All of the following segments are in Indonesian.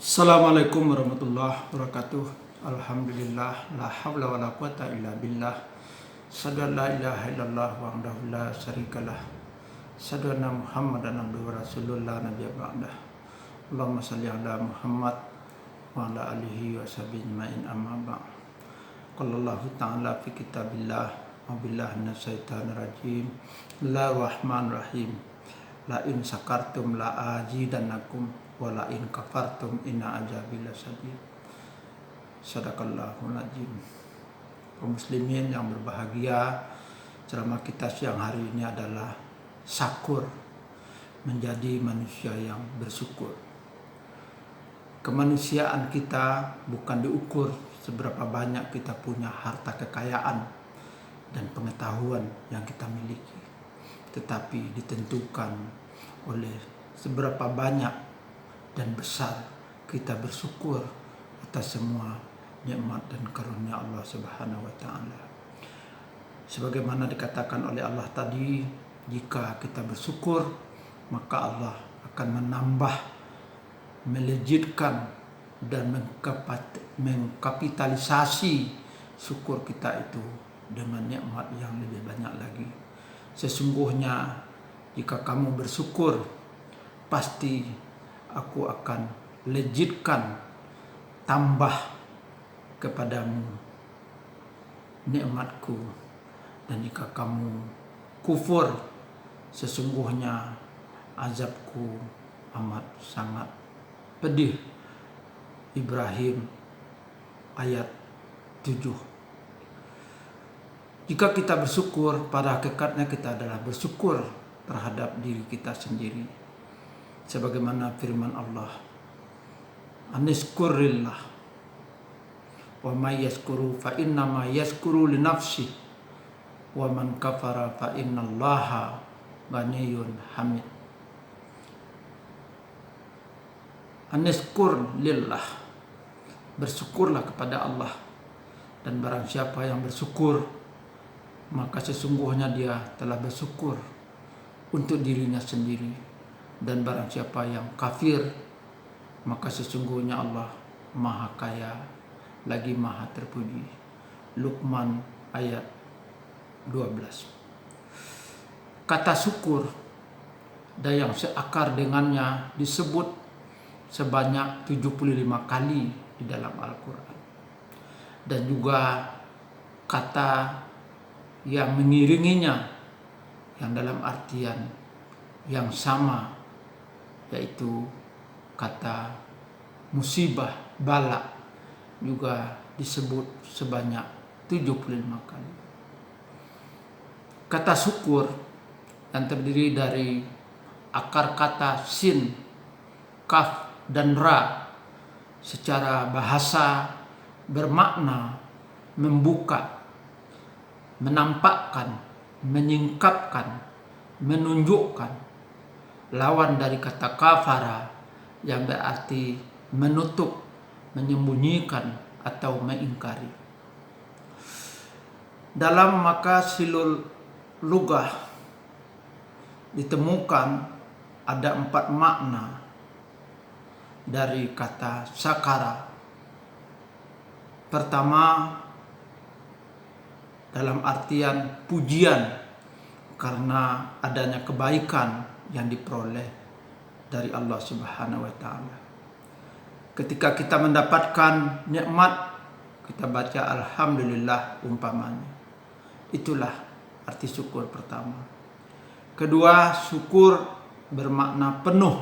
Assalamualaikum warahmatullahi wabarakatuh. Alhamdulillah, la haula wala quwata illa billah. Asyhadu an la ilaha illallah wahdahu la syarikalah. Asyhadu anna Muhammadan abduhu wa rasuluh la nabiyya ba'dah. Allahumma shalli ala Muhammad wa ala alihi wa sahbihi ajmain amma ba'd. Qala Allah ta'ala fi kitabillah wa billahi minasyaitonir rajim. Bismillahirrahmanirrahim. La in sakartum la azidannakum wala in kafartum inna azabi lasyadid. Sadaqallahul azim. Kaum muslimin yang berbahagia, ceramah kita siang hari ini adalah syakur, menjadi manusia yang bersyukur. Kemanusiaan kita bukan diukur seberapa banyak kita punya harta kekayaan dan pengetahuan yang kita miliki, tetapi ditentukan oleh seberapa banyak dan besar kita bersyukur atas semua nikmat dan karunia Allah Subhanahu wa taala. Sebagaimana dikatakan oleh Allah tadi, jika kita bersyukur, maka Allah akan menambah, melejitkan dan mengkapitalisasi syukur kita itu dengan nikmat yang lebih banyak lagi. Sesungguhnya jika kamu bersyukur, pasti aku akan lejitkan, tambah kepadamu nikmatku. Dan jika kamu kufur, sesungguhnya azabku amat sangat pedih. Ibrahim ayat 7. Jika kita bersyukur, pada hakikatnya kita adalah bersyukur terhadap diri kita sendiri. Sebagaimana firman Allah, Anishkurillah wa may yaskuru fa innama yaskuru li nafsi wa man kafara fa innallaha ghaniyyun hamid. Anishkur lillah, bersyukurlah kepada Allah, dan barang siapa yang bersyukur, maka sesungguhnya dia telah bersyukur untuk dirinya sendiri. Dan barang siapa yang kafir, maka sesungguhnya Allah maha kaya lagi maha terpuji. Luqman ayat 12. Kata syukur dan yang seakar dengannya disebut sebanyak 75 kali di dalam Al-Quran. Dan juga kata yang mengiringinya yang dalam artian yang sama, yaitu kata musibah, bala, juga disebut sebanyak 75 kali. Kata syukur yang terdiri dari akar kata sin, kaf, dan ra, secara bahasa bermakna membuka, menampakkan, menyingkapkan, menunjukkan. Lawan dari kata kafara yang berarti menutup, menyembunyikan atau mengingkari. Dalam makasilul lugah ditemukan ada 4 makna dari kata sakara. Pertama, dalam artian pujian karena adanya kebaikan yang diperoleh dari Allah Subhanahu wa taala. Ketika kita mendapatkan nikmat, kita baca alhamdulillah umpamanya. Itulah arti syukur pertama. Kedua, syukur bermakna penuh,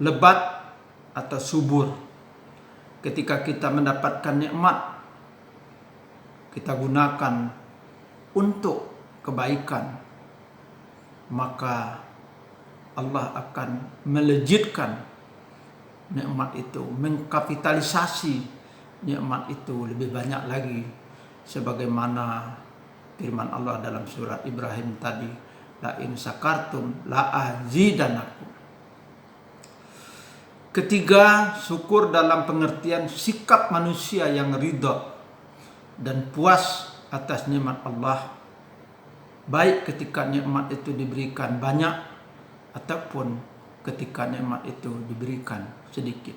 lebat atau subur. Ketika kita mendapatkan nikmat, kita gunakan untuk kebaikan, maka Allah akan melejitkan nikmat itu, mengkapitalisasi nikmat itu lebih banyak lagi, sebagaimana firman Allah dalam surat Ibrahim tadi, la in sakartum la azidannakum. Ketiga, syukur dalam pengertian sikap manusia yang ridha dan puas atas nikmat Allah, baik ketika nikmat itu diberikan banyak ataupun ketika nikmat itu diberikan sedikit.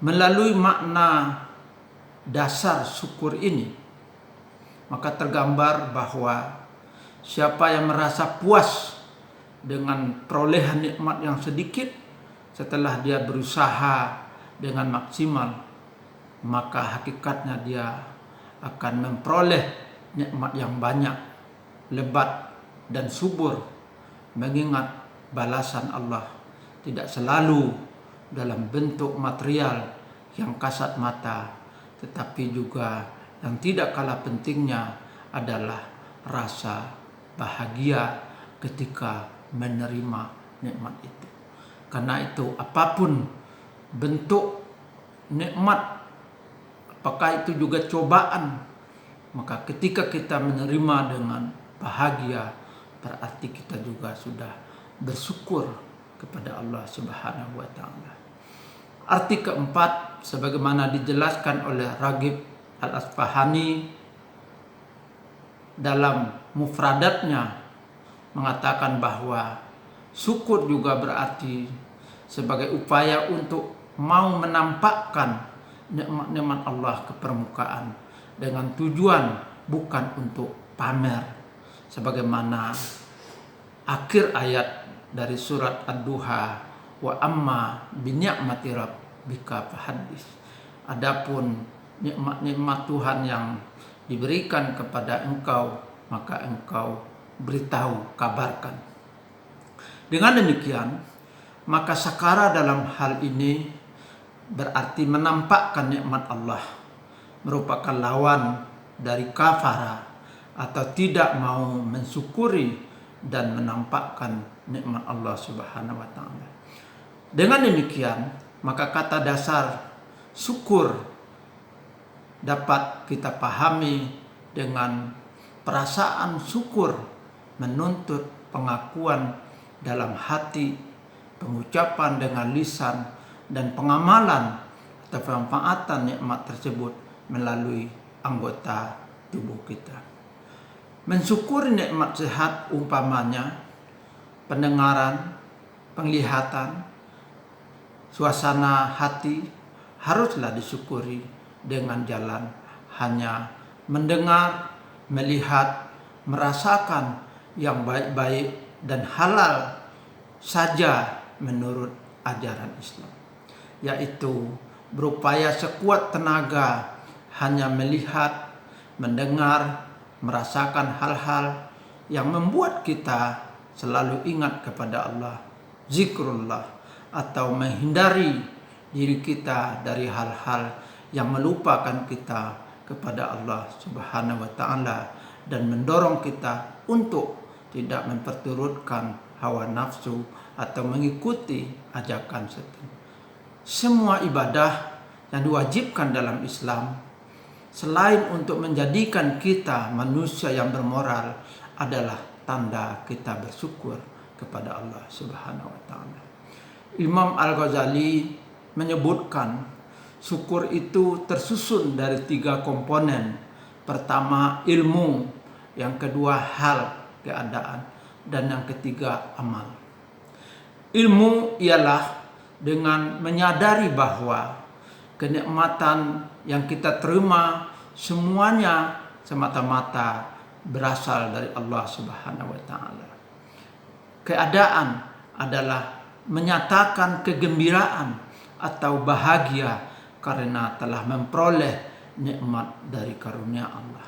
Melalui makna dasar syukur ini, maka tergambar bahwa siapa yang merasa puas dengan perolehan nikmat yang sedikit setelah dia berusaha dengan maksimal, maka hakikatnya dia akan memperoleh nikmat yang banyak, lebat dan subur, mengingat balasan Allah tidak selalu dalam bentuk material yang kasat mata, tetapi juga yang tidak kalah pentingnya adalah rasa bahagia ketika menerima nikmat itu. Karena itu apapun bentuk nikmat, apakah itu juga cobaan, maka ketika kita menerima dengan bahagia, berarti kita juga sudah bersyukur kepada Allah Subhanahu wa Ta'ala. Arti keempat, sebagaimana dijelaskan oleh Raghib Al-Asfahani dalam mufradatnya, mengatakan bahwa syukur juga berarti sebagai upaya untuk mau menampakkan nikmat-nikmat Allah ke permukaan dengan tujuan bukan untuk pamer, sebagaimana akhir ayat dari surat Ad-Duha, wa amma bi ni'mati rabbika fahaddits. Adapun nikmat-nikmat Tuhan yang diberikan kepada engkau, maka engkau beritahu, kabarkan. Dengan demikian, maka sakara dalam hal ini berarti menampakkan nikmat Allah, merupakan lawan dari kafara atau tidak mau mensyukuri dan menampakkan nikmat Allah Subhanahu wa Ta'ala. Dengan demikian, maka kata dasar syukur dapat kita pahami dengan perasaan syukur menuntut pengakuan dalam hati, pengucapan dengan lisan, dan pengamalan atau pemanfaatan nikmat tersebut melalui anggota tubuh kita. Mensyukuri nikmat sehat umpamanya pendengaran, penglihatan, suasana hati haruslah disyukuri dengan jalan hanya mendengar, melihat, merasakan yang baik-baik dan halal saja menurut ajaran Islam, yaitu berupaya sekuat tenaga hanya melihat, mendengar, merasakan hal-hal yang membuat kita selalu ingat kepada Allah, zikrullah, atau menghindari diri kita dari hal-hal yang melupakan kita kepada Allah Subhanahu wa Ta'ala dan mendorong kita untuk tidak memperturutkan hawa nafsu atau mengikuti ajakan setan. Semua ibadah yang diwajibkan dalam Islam, selain untuk menjadikan kita manusia yang bermoral, adalah tanda kita bersyukur kepada Allah Subhanahu wa Ta'ala. Imam Al-Ghazali menyebutkan syukur itu tersusun dari 3 komponen. Pertama ilmu, yang kedua hal, keadaan, dan yang ketiga amal. Ilmu ialah dengan menyadari bahwa kenikmatan yang kita terima semuanya semata-mata berasal dari Allah Subhanahu wa Ta'ala. Keadaan adalah menyatakan kegembiraan atau bahagia karena telah memperoleh nikmat dari karunia Allah.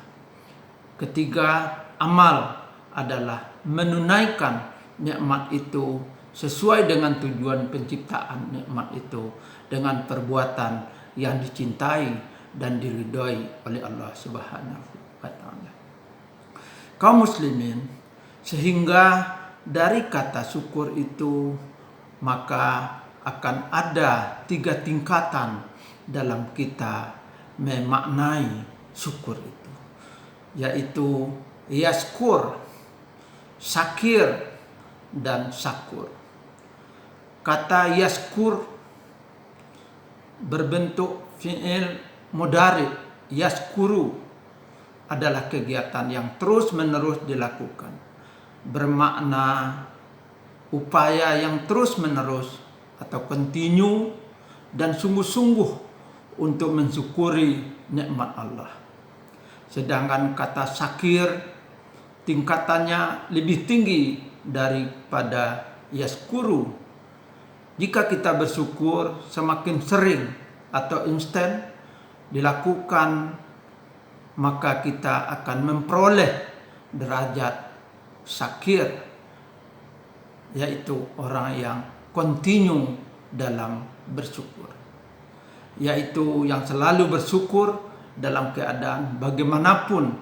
Ketiga, amal adalah menunaikan nikmat itu sesuai dengan tujuan penciptaan nikmat itu dengan perbuatan yang dicintai dan diridhoi oleh Allah Subhanahu wa Ta'ala. Kaum muslimin, sehingga dari kata syukur itu maka akan ada 3 tingkatan dalam kita memaknai syukur itu, yaitu yaskur, syakir, dan syakur. Kata yaskur berbentuk fi'il mudhari, yaskuru, adalah kegiatan yang terus menerus dilakukan, bermakna upaya yang terus-menerus atau continue dan sungguh-sungguh untuk mensyukuri nikmat Allah. Sedangkan kata syakir tingkatannya lebih tinggi daripada yaskuru. Jika kita bersyukur semakin sering atau instan dilakukan, maka kita akan memperoleh derajat syakir, yaitu orang yang continue dalam bersyukur, yaitu yang selalu bersyukur dalam keadaan bagaimanapun,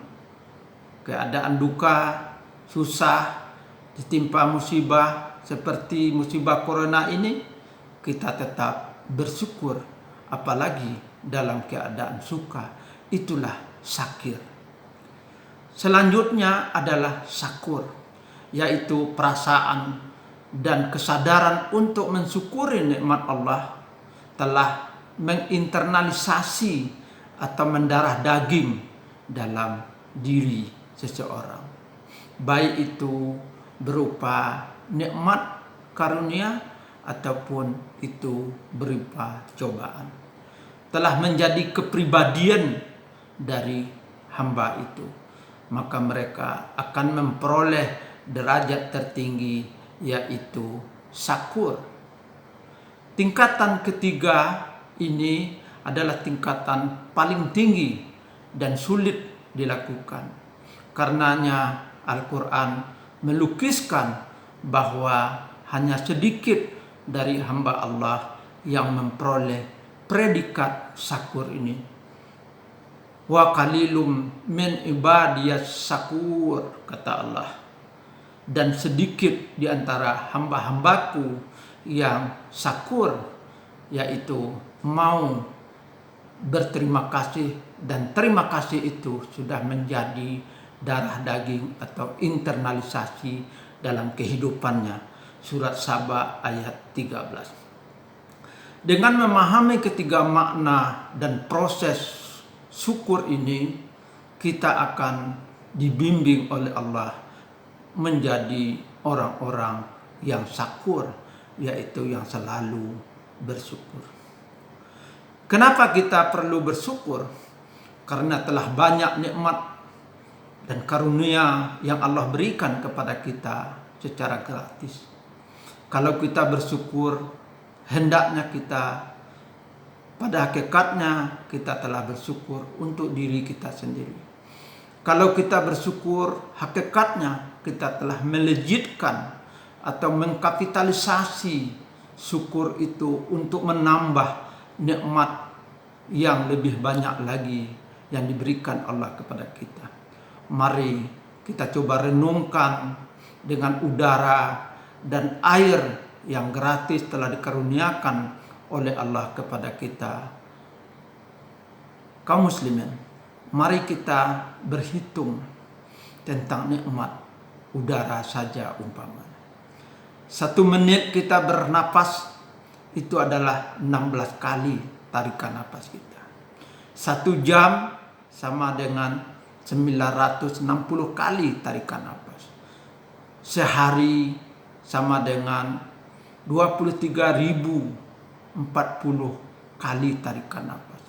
keadaan duka, susah, ditimpa musibah seperti musibah corona ini, kita tetap bersyukur, apalagi dalam keadaan suka. Itulah syakir. Selanjutnya adalah syakur, yaitu perasaan dan kesadaran untuk mensyukuri nikmat Allah telah menginternalisasi atau mendarah daging dalam diri seseorang, baik itu berupa nikmat karunia ataupun itu berupa cobaan, telah menjadi kepribadian dari hamba itu, maka mereka akan memperoleh derajat tertinggi, yaitu syakur. Tingkatan ketiga ini adalah tingkatan paling tinggi dan sulit dilakukan. Karenanya Al-Quran melukiskan bahwa hanya sedikit dari hamba Allah yang memperoleh predikat syakur ini. Wa qalilum min ibadiyas syakur, kata Allah. Dan sedikit di antara hamba-hambaku yang syakur, yaitu mau berterima kasih, dan terima kasih itu sudah menjadi darah daging atau internalisasi dalam kehidupannya. Surat Saba ayat 13. Dengan memahami ketiga makna dan proses syukur ini, kita akan dibimbing oleh Allah menjadi orang-orang yang syakur, yaitu yang selalu bersyukur. Kenapa kita perlu bersyukur? Karena telah banyak nikmat dan karunia yang Allah berikan kepada kita secara gratis. Kalau kita bersyukur, hendaknya kita, pada hakikatnya kita telah bersyukur untuk diri kita sendiri. Kalau kita bersyukur, hakikatnya kita telah melejitkan atau mengkapitalisasi syukur itu untuk menambah nikmat yang lebih banyak lagi yang diberikan Allah kepada kita. Mari kita coba renungkan dengan udara dan air yang gratis telah dikaruniakan oleh Allah kepada kita. Kaum muslimin, mari kita berhitung tentang nikmat udara saja umpamanya. 1 menit kita bernapas itu adalah 16 kali tarikan napas kita. 1 jam sama dengan 960 kali tarikan napas. Sehari sama dengan 23.040 kali tarikan napas.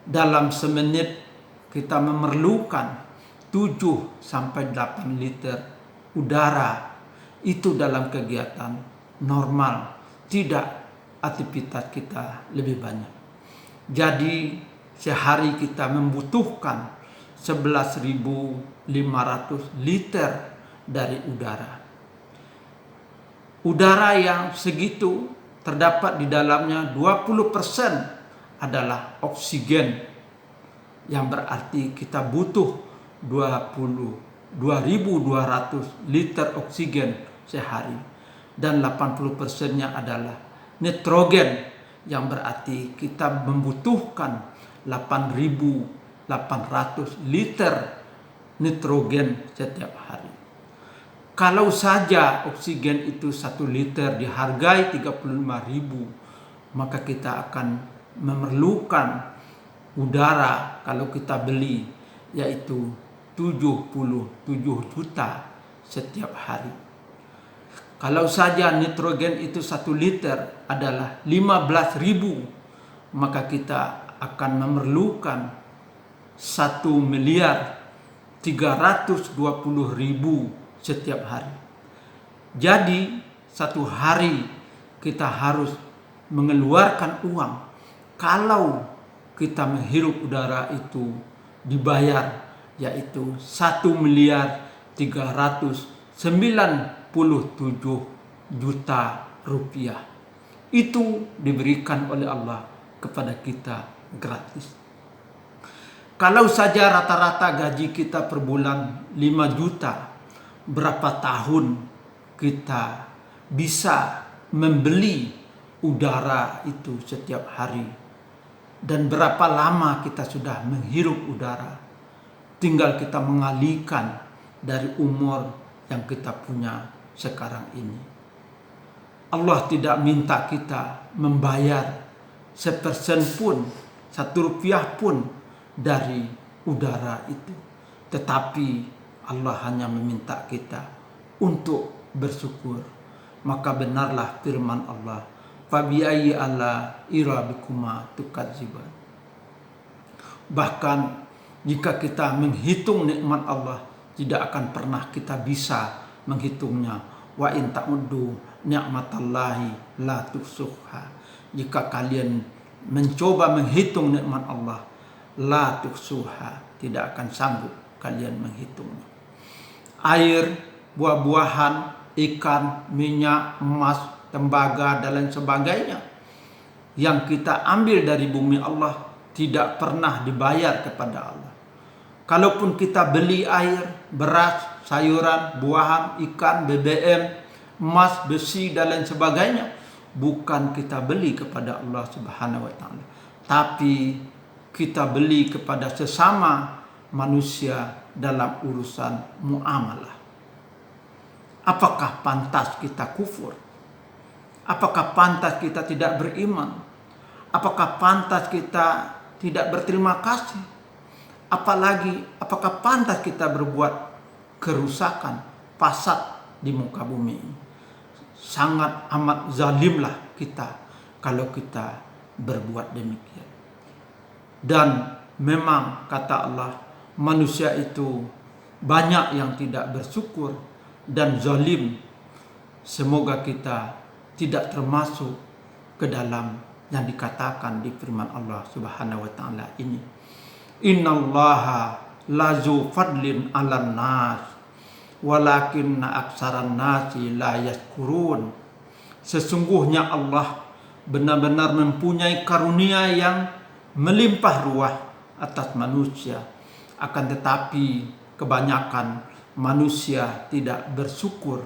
Dalam semenit kita memerlukan 7 sampai 8 liter udara. Itu dalam kegiatan normal, tidak aktivitas kita lebih banyak. Jadi sehari kita membutuhkan 11.500 liter dari udara. Udara yang segitu terdapat di dalamnya 20% adalah oksigen, yang berarti kita butuh 22.200 liter oksigen sehari, dan 80%-nya adalah nitrogen, yang berarti kita membutuhkan 8.800 liter nitrogen setiap hari. Kalau saja oksigen itu 1 liter dihargai 35.000, maka kita akan memerlukan udara kalau kita beli, yaitu 77 juta setiap hari. Kalau saja nitrogen itu 1 liter adalah 15.000, maka kita akan memerlukan 1.320.000 setiap hari. Jadi satu hari kita harus mengeluarkan uang. Kalau kita menghirup udara itu dibayar, yaitu 1.397.000.000 rupiah. Itu diberikan oleh Allah kepada kita gratis. Kalau saja rata-rata gaji kita per bulan 5 juta, berapa tahun kita bisa membeli udara itu setiap hari? Dan berapa lama kita sudah menghirup udara? Tinggal kita mengalihkan dari umur yang kita punya sekarang ini. Allah tidak minta kita membayar sepersen pun, 1 rupiah pun dari udara itu. Tetapi Allah hanya meminta kita untuk bersyukur. Maka benarlah firman Allah, fabi'ayyi ala'i rabbikuma tukadziban. Bahkan jika kita menghitung nikmat Allah, tidak akan pernah kita bisa menghitungnya. Wa in ta'uddu ni'matallahi la tuhsuha. Jika kalian mencoba menghitung nikmat Allah, la tuhsuha, tidak akan sanggup kalian menghitungnya. Air, buah-buahan, ikan, minyak, emas, tembaga, dan lain sebagainya yang kita ambil dari bumi Allah tidak pernah dibayar kepada Allah. Kalaupun kita beli air, beras, sayuran, buahan, ikan, BBM, emas, besi, dan lain sebagainya, bukan kita beli kepada Allah Subhanahu wa Ta'ala, tapi kita beli kepada sesama manusia dalam urusan muamalah. Apakah pantas kita kufur? Apakah pantas kita tidak beriman? Apakah pantas kita tidak berterima kasih? Apakah pantas kita berbuat kerusakan, fasad di muka bumi ini? Sangat amat zalimlah kita kalau kita berbuat demikian. Dan memang kata Allah, manusia itu banyak yang tidak bersyukur dan zalim. Semoga kita tidak termasuk ke dalam yang dikatakan di firman Allah Subhanahu wa Ta'ala ini. Innallaha lazu fadlin 'alan nas walakinna aksaran nasi la yashkurun. Sesungguhnya Allah benar-benar mempunyai karunia yang melimpah ruah atas manusia, akan tetapi kebanyakan manusia tidak bersyukur.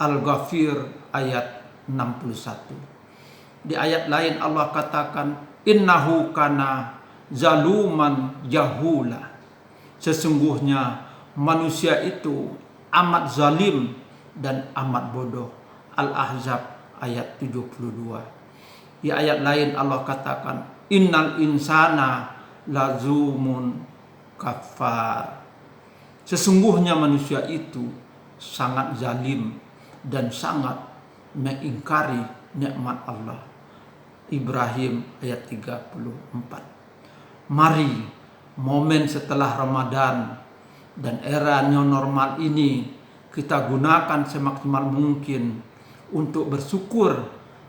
Al-Ghafir ayat 61. Di ayat lain Allah katakan, innahu kana zaluman jahula. Sesungguhnya manusia itu amat zalim dan amat bodoh. Al-Ahzab ayat 72. Di ayat lain Allah katakan, innal insana lazumun kafar. Sesungguhnya manusia itu sangat zalim dan sangat mengingkari nikmat Allah. Ibrahim ayat 34. Mari momen setelah Ramadan dan era new normal ini kita gunakan semaksimal mungkin untuk bersyukur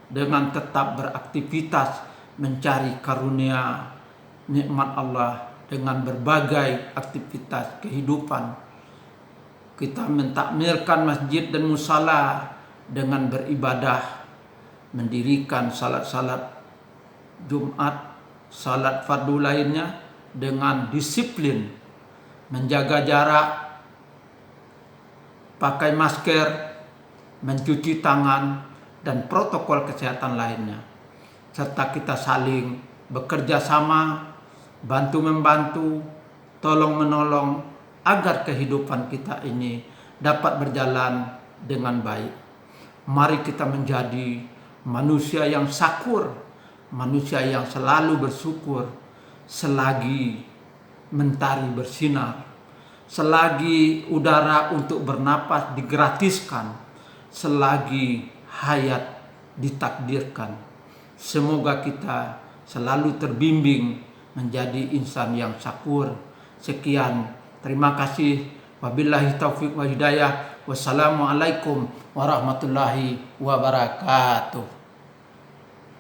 dengan tetap beraktivitas mencari karunia nikmat Allah dengan berbagai aktivitas kehidupan. Kita mentakmirkan masjid dan musala dengan beribadah, mendirikan salat-salat Jumat, salat fardu lainnya dengan disiplin, menjaga jarak, pakai masker, mencuci tangan, dan protokol kesehatan lainnya. Serta kita saling bekerja sama, bantu-membantu, tolong-menolong, agar kehidupan kita ini dapat berjalan dengan baik. Mari kita menjadi manusia yang syakur, manusia yang selalu bersyukur selagi mentari bersinar, selagi udara untuk bernapas digratiskan, selagi hayat ditakdirkan. Semoga kita selalu terbimbing menjadi insan yang syakur. Sekian, terima kasih. Wabillahi taufiq wa hidayah. Wassalamualaikum warahmatullahi wabarakatuh.